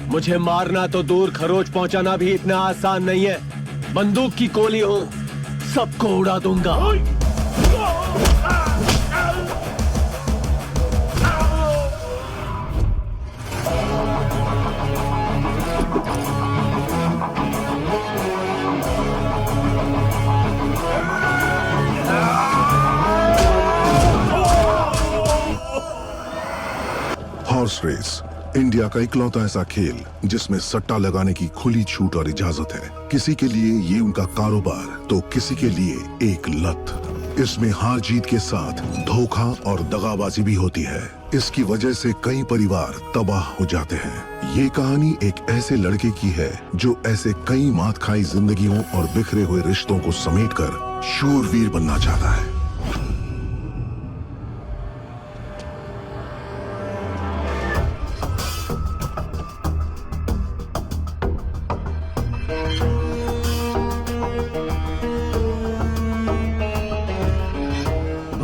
मुझे मारना तो दूर, खरोच पहुंचाना भी इतना आसान नहीं है। बंदूक की गोली हूं, सबको उड़ा दूंगा। हॉर्स रेस इंडिया का इकलौता ऐसा खेल जिसमें सट्टा लगाने की खुली छूट और इजाजत है। किसी के लिए ये उनका कारोबार तो किसी के लिए एक लत। इसमें हार जीत के साथ धोखा और दगाबाजी भी होती है। इसकी वजह से कई परिवार तबाह हो जाते हैं। ये कहानी एक ऐसे लड़के की है जो ऐसे कई मात खाई जिंदगियों और बिखरे हुए रिश्तों को समेटकर शूरवीर बनना चाहता है।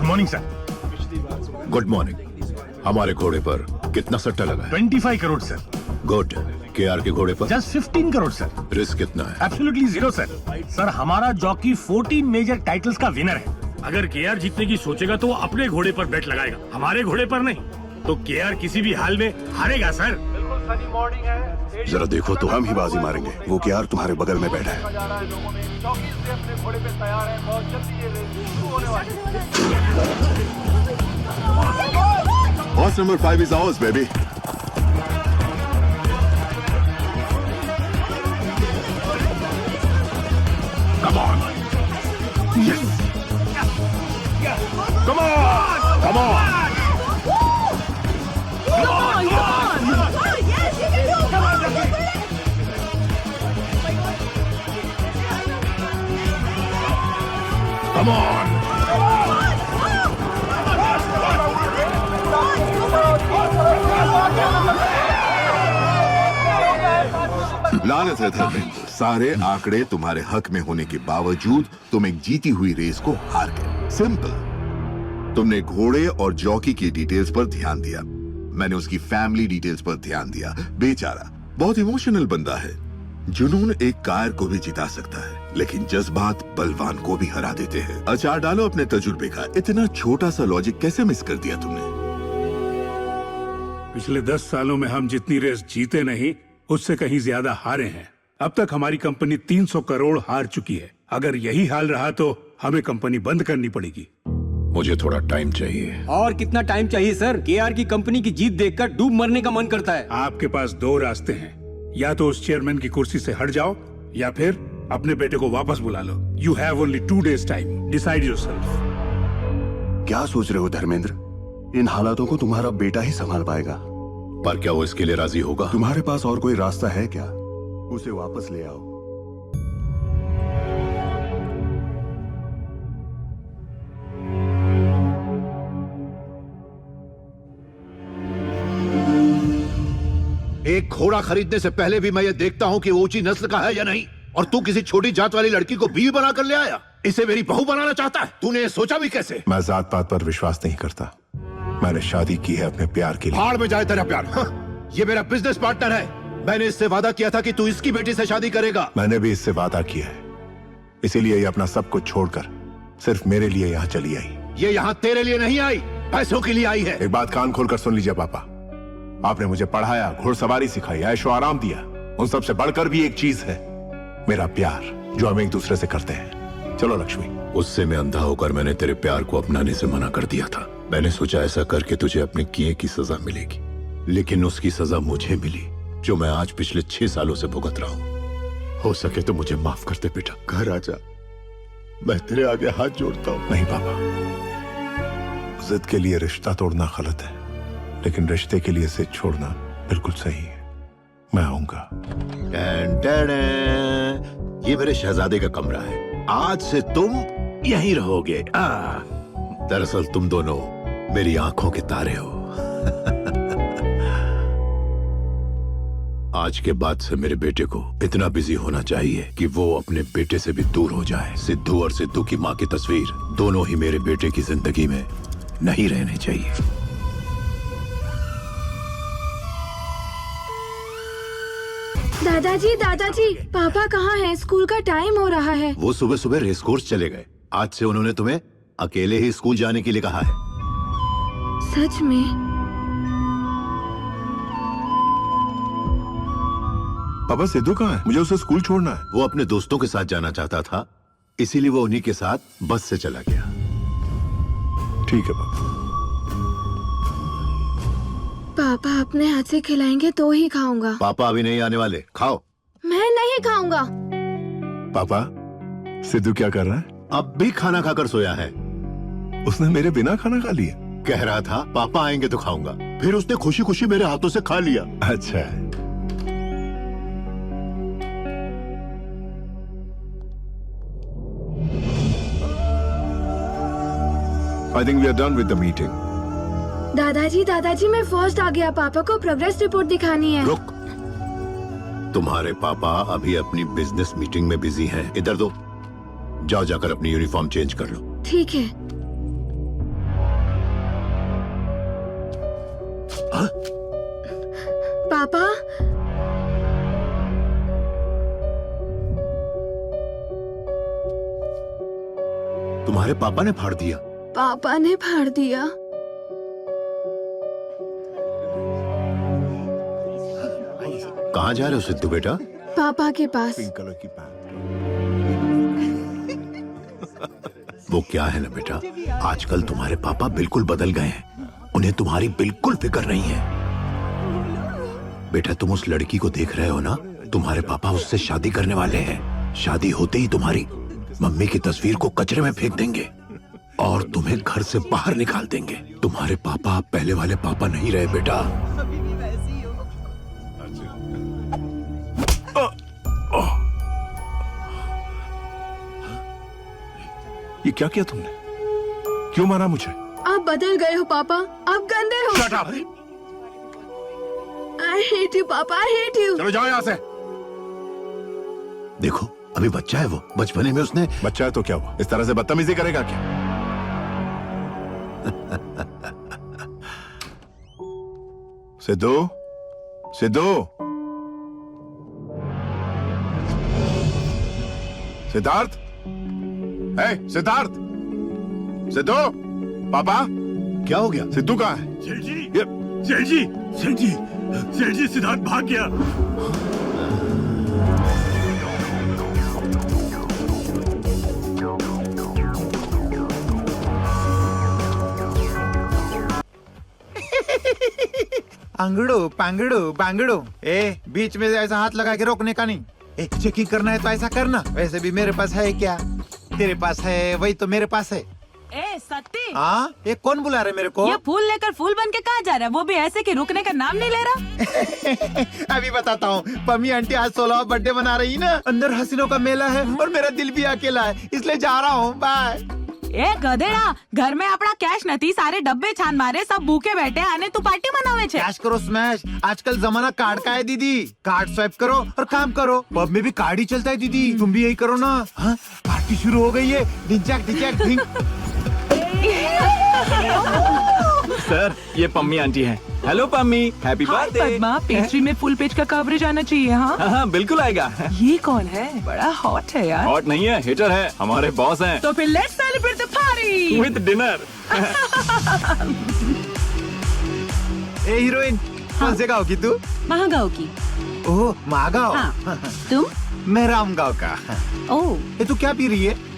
Morning sir. Good morning. हमारे घोड़े पर कितना सट्टा लगा है? 25 करोड़ सर। गुड। केआर के घोड़े पर जस्ट 15 करोड़ सर। रिस्क कितना है? Absolutely zero sir. सर हमारा जॉकी 14 मेजर टाइटल्स का विनर है। अगर केआर जीतने की सोचेगा तो वो अपने घोड़े पर बेट लगाएगा, हमारे घोड़े पर नहीं। तो केआर किसी भी हाल में हारेगा सर। बिल्कुल सनी मॉर्निंग है। जरा देखो तो हम ही बाजी मारेंगे, वो केआर तुम्हारे बगल में बैठा है। चौकी से अपने घोड़े पे तैयार है, बहुत जल्दी ये रेस शुरू होने वाली है। Horse number 5 is ours, baby. Come on. Yes. Come on. Come on. Come on. लानत है धर्मेंद्र, सारे आंकड़े तुम्हारे हक में होने के बावजूद तुम एक जीती हुई रेस को हार गए। सिंपल। तुमने घोड़े और जॉकी की डिटेल्स पर ध्यान दिया, मैंने उसकी फैमिली डिटेल्स पर ध्यान दिया। बेचारा बहुत इमोशनल बंदा है। जुनून एक कायर को भी जिता सकता है, लेकिन जज्बात बलवान को भी हरा देते हैं। अचार डालो अपने तजुर्बे का। इतना छोटा सा लॉजिक कैसे मिस कर दिया तुमने? पिछले 10 सालों में हम जितनी रेस जीते नहीं, उससे कहीं ज्यादा हारे हैं। अब तक हमारी कंपनी 300 करोड़ हार चुकी है। अगर यही हाल रहा तो हमें कंपनी बंद करनी पड़ेगी। मुझे थोड़ा टाइम चाहिए। और कितना टाइम चाहिए सर? केआर की कंपनी की जीत देखकर डूब मरने का मन करता है। आपके पास 2 रास्ते हैं, या तो उस चेयरमैन की कुर्सी से हट जाओ या फिर अपने बेटे को वापस बुला लो। You have only 2 days time, decide yourself. क्या सोच रहे हो धर्मेंद्र? इन हालातों को तुम्हारा बेटा ही संभाल पाएगा। पर क्या वो इसके लिए राजी होगा? तुम्हारे पास और कोई रास्ता है क्या? उसे वापस ले आओ। एक घोड़ा खरीदने से पहले भी मैं ये देखता हूँ कि वो ऊंची नस्ल का है या नहीं। और तू किसी छोटी जात वाली लड़की को बीवी बनाकर ले आया। इसे मेरी बहू बनाना चाहता है। तूने ये सोचा भी कैसे? मैं जात पात पर विश्वास नहीं करता। मैंने शादी की है अपने प्यार के लिए। भाड़ में जाए तेरा प्यार। हाँ, ये मेरा बिजनेस पार्टनर है। मैंने इससे वादा किया था कि तू इसकी बेटी से शादी करेगा। मैंने भी इससे वादा किया है, इसीलिए ये अपना सब कुछ छोड़कर सिर्फ मेरे लिए यहाँ चली आई। ये यहाँ तेरे लिए नहीं आई, पैसों के लिए आई है। एक बात कान खोलकर सुन लीजिए पापा, आपने मुझे पढ़ाया, घुड़सवारी सिखाई, ऐशो आराम दिया। उन सब से बढ़कर भी एक चीज है, मेरा प्यार, जो हम एक दूसरे से करते हैं। चलो लक्ष्मी। उससे मैं अंधा होकर मैंने तेरे प्यार को अपनाने से मना कर दिया था। मैंने सोचा ऐसा करके तुझे अपने किए की सजा मिलेगी, लेकिन उसकी सजा मुझे मिली, जो मैं आज पिछले 6 सालों से भुगत रहा हूं। हो सके तो मुझे माफ कर दे बेटा। घर आजा, मैं तेरे आगे हाथ जोड़ता हूँ। नहीं पापा, जिद के लिए रिश्ता तोड़ना गलत है, लेकिन रिश्ते के लिए जिद छोड़ना बिल्कुल सही है। मैं आऊंगा। ये मेरे शहजादे का कमरा है, आज से तुम यहीं रहोगे। दरअसल तुम दोनों मेरी आंखों के तारे हो। आज के बाद से मेरे बेटे को इतना बिजी होना चाहिए कि वो अपने बेटे से भी दूर हो जाए। सिद्धू और सिद्धू की मां की तस्वीर दोनों ही मेरे बेटे की जिंदगी में नहीं रहने चाहिए। दादाजी दादाजी, पापा कहाँ हैं? स्कूल का टाइम हो रहा है। वो सुबह सुबह रेस कोर्स चले गए। आज से उन्होंने तुम्हें अकेले ही स्कूल जाने के लिए कहा है। सच में? पापा सिद्धू कहाँ है? मुझे उसे स्कूल छोड़ना है। वो अपने दोस्तों के साथ जाना चाहता था, इसीलिए वो उन्हीं के साथ बस से चला गया। ठीक है पापा। पापा अपने हाथ से खिलाएंगे तो ही खाऊंगा। पापा अभी नहीं आने वाले, खाओ। मैं नहीं खाऊंगा। पापा सिद्धू क्या कर रहा है? अब भी खाना खाकर सोया है। उसने मेरे बिना खाना खा लिया। कह रहा था पापा आएंगे तो खाऊंगा, फिर उसने खुशी खुशी मेरे हाथों से खा लिया। अच्छा है। I think we are done with the meeting. दादाजी दादाजी, मैं फर्स्ट आ गया। पापा को प्रोग्रेस रिपोर्ट दिखानी है। रुक, तुम्हारे पापा अभी अपनी बिजनेस मीटिंग में बिजी हैं। इधर दो, जाओ जाकर अपनी यूनिफॉर्म चेंज कर लो। ठीक है। पापा, तुम्हारे पापा ने फाड़ दिया? पापा ने फाड़ दिया। कहाँ जा रहे हो सिद्धू बेटा? पापा के पास। पिंक कलर की पैंट। वो क्या है ना बेटा, आजकल तुम्हारे पापा बिल्कुल बदल गए हैं। उन्हें तुम्हारी बिल्कुल फिक्र नहीं है। बेटा तुम उस लड़की को देख रहे हो ना, तुम्हारे पापा उससे शादी करने वाले हैं। शादी होते ही तुम्हारी मम्मी की तस्वीर को कचरे में फेंक देंगे और तुम्हें घर से बाहर निकाल देंगे। तुम्हारे पापा पहले वाले पापा नहीं रहे बेटा। ये क्या किया तुमने? क्यों मारा मुझे? आप बदल गए हो पापा, आप गंदे हो। Shut up! I hate you पापा, I hate you। चलो जाओ यहाँ से। देखो अभी बच्चा है वो, बचपने में उसने। बच्चा है तो क्या हुआ? इस तरह से बदतमीजी करेगा क्या? सिद्धू, सिद्धू, सिद्धार्थ, सिद्धार्थ, सिद्धू, पापा क्या हो गया? सिद्धू कहाँ है? सेठ जी सिद्धार्थ भाग गया। अंगड़ू पांगड़ू बांगड़ू, बीच में ऐसा हाथ लगा के रोकने का नहीं। चेकिंग करना है तो ऐसा करना। वैसे भी मेरे पास है क्या? तेरे पास है वही तो मेरे पास है। सत्ती, हाँ, ये कौन बुला रहे मेरे को? ये फूल लेकर फूल बन के कहाँ जा रहा है? वो भी ऐसे कि रुकने का नाम नहीं ले रहा। अभी बताता हूँ। पम्मी आंटी आज 16वां बर्थडे मना रही ना। अंदर हसीनों का मेला है और मेरा दिल भी अकेला है, इसलिए जा रहा हूँ। बाय। गधेड़ा, घर में अपना कैश नहीं, सारे डब्बे छान मारे, सब भूखे बैठे आने तू पार्टी मनावे छे। कैश करो स्मैश। आजकल जमाना कार्ड का है दीदी। कार्ड स्वाइप करो और काम करो। पब में भी कार्ड ही चलता है दीदी, तुम भी यही करो ना। हाँ, पार्टी शुरू हो गई है। डिंचक डिंचक ढिंक। सर ये पम्मी आंटी हैं। Hello Pammi, happy birthday. Padma, pastry में फुल पेज का कवरेज आना चाहिए। हाँ हाँ बिल्कुल आएगा। ये कौन है? बड़ा हॉट है यार। हॉट नहीं है, हिटर है, हमारे बॉस हैं। तो फिर let's celebrate the party with dinner. Heroine, कौन से गाँव की तू? महागांव की। ओह महागांव। हाँ। तुम? मैं रामगांव का। ओह, ये तू क्या पी रही है?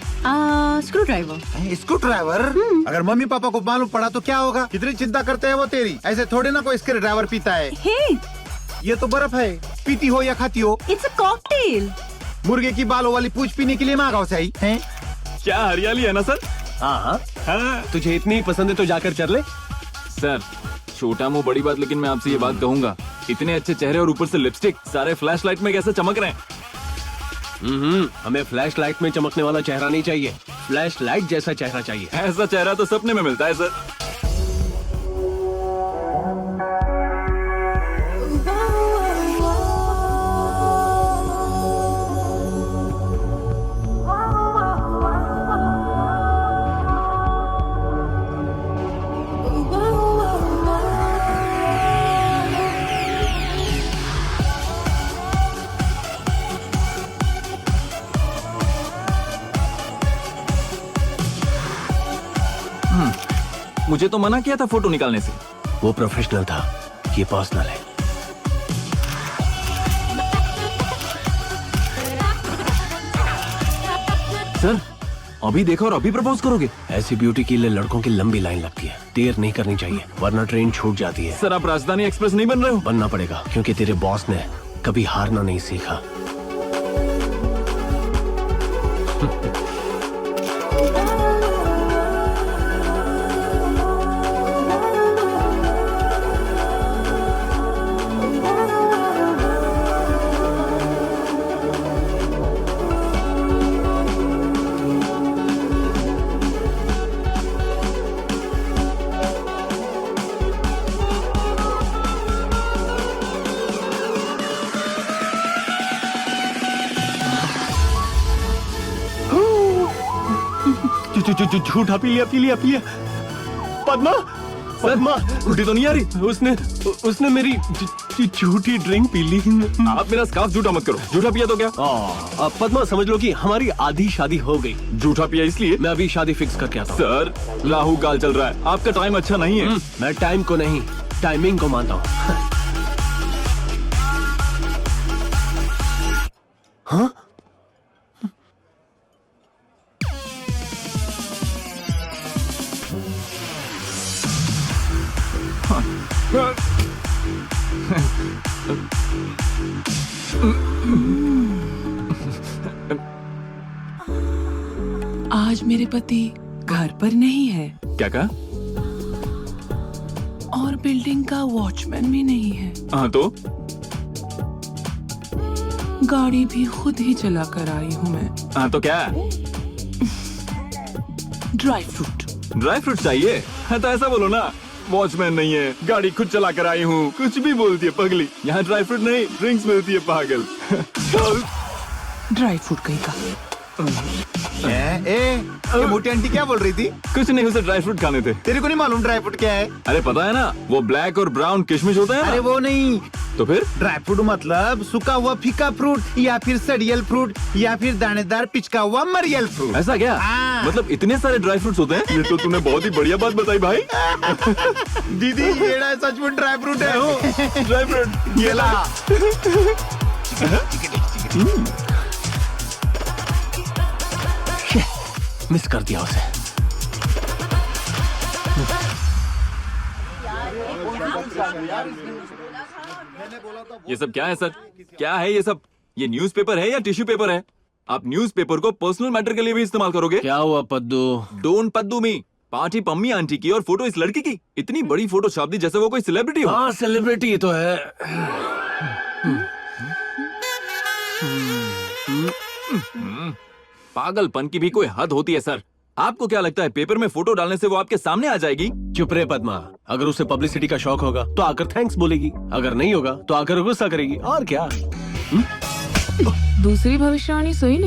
Screw driver. Screw driver? अगर मम्मी पापा को मालूम पड़ा तो क्या होगा? कितनी चिंता करते हैं वो तेरी। ऐसे थोड़े ना कोई स्क्रू ड्राइवर पीता है। ये तो बर्फ है, पीती हो या खाती हो। It's a cocktail. मुर्गे की बालों वाली पूंछ पीने के लिए महागांव से आई है। क्या हरियाली है ना सर? हाँ। तुझे इतनी पसंद है तो जाकर चल ले। सर छोटा मुंह बड़ी बात, लेकिन मैं आपसे ये बात कहूंगा, इतने अच्छे चेहरे और ऊपर से लिपस्टिक, सारे फ्लैश लाइट में कैसे चमक रहे हैं? हमें फ्लैश लाइट में चमकने वाला चेहरा नहीं चाहिए, फ्लैश लाइट जैसा चेहरा चाहिए। ऐसा चेहरा तो सपने में मिलता है सर। मुझे तो मना किया था फोटो निकालने से। वो प्रोफेशनल था, ये पर्सनल है। सर अभी देखो और अभी प्रपोज करोगे? ऐसी ब्यूटी के लिए लड़कों की लंबी लाइन लगती है, देर नहीं करनी चाहिए वरना ट्रेन छूट जाती है। सर आप राजधानी एक्सप्रेस नहीं बन रहे हो? बनना पड़ेगा क्योंकि तेरे बॉस ने कभी हारना नहीं सीखा। झूठा पी लिया। पद्मा, पद्मा उल्टी तो नहीं आ रही? उसने मेरी झूठी ड्रिंक पी ली। आप मेरा स्कार्फ झूठा मत करो। झूठा पिया तो क्या? अब पद्मा समझ लो कि हमारी आधी शादी हो गई। झूठा पिया इसलिए? मैं अभी शादी फिक्स करके आता हूँ। सर राहु काल चल रहा है, आपका टाइम अच्छा नहीं है। मैं टाइम को नहीं, टाइमिंग को मानता हूँ। हाँ? आज मेरे पति घर पर नहीं है क्या कहा? और बिल्डिंग का वॉचमैन भी नहीं है। हाँ तो गाड़ी भी खुद ही चला कर आई हूँ मैं। हाँ तो क्या? Dry fruit. ड्राई फ्रूट चाहिए? हाँ तो ऐसा बोलो ना, वॉचमैन नहीं है, गाड़ी खुद चला कर आई हूँ। कुछ भी बोलती है पगली। यहाँ ड्राई फ्रूट नहीं, ड्रिंक्स मिलती है पागल। ड्राई फ्रूट कहीं का। ये मोटी आंटी क्या बोल रही थी? कुछ नहीं, उसे ड्राई फ्रूट खाने थे। तेरे को नहीं मालूम ड्राई फ्रूट क्या है? अरे पता है ना, वो ब्लैक और ब्राउन किशमिश होता है ना? अरे वो नहीं, तो फिर ड्राई फ्रूट मतलब सूखा हुआ फीका फ्रूट या फिर सड़ियल फ्रूट या फिर दानेदार पिचका हुआ मरियल फ्रूट। ऐसा क्या? हाँ। मतलब इतने सारे ड्राई फ्रूट्स होते हैं? ये तो तूने बहुत ही बढ़िया बात बताई भाई। दीदी ये सचमुच ड्राई फ्रूट है। ड्राई फ्रूट ये ला। मिस कर दिया उसे। ये सब क्या है सर? क्या है ये सब? ये न्यूज़पेपर है या टिश्यू पेपर है? आप न्यूज़पेपर को पर्सनल मैटर के लिए भी इस्तेमाल करोगे? क्या हुआ Paddu? Don't Paddu me. Party Pammi aunty की और फोटो इस लड़की की। इतनी बड़ी फोटो छाप दी जैसे वो कोई सेलिब्रिटी हो। हाँ सेलिब्रिटी तो है। पागलपन की भी कोई हद होती है सर। आपको क्या लगता है पेपर में फोटो डालने से वो आपके सामने आ जाएगी? चुप रहे पद्मा। अगर उसे पब्लिसिटी का शौक होगा तो आकर थैंक्स बोलेगी, अगर नहीं होगा तो आकर गुस्सा करेगी। और क्या? दूसरी भविष्यवाणी सही नहीं।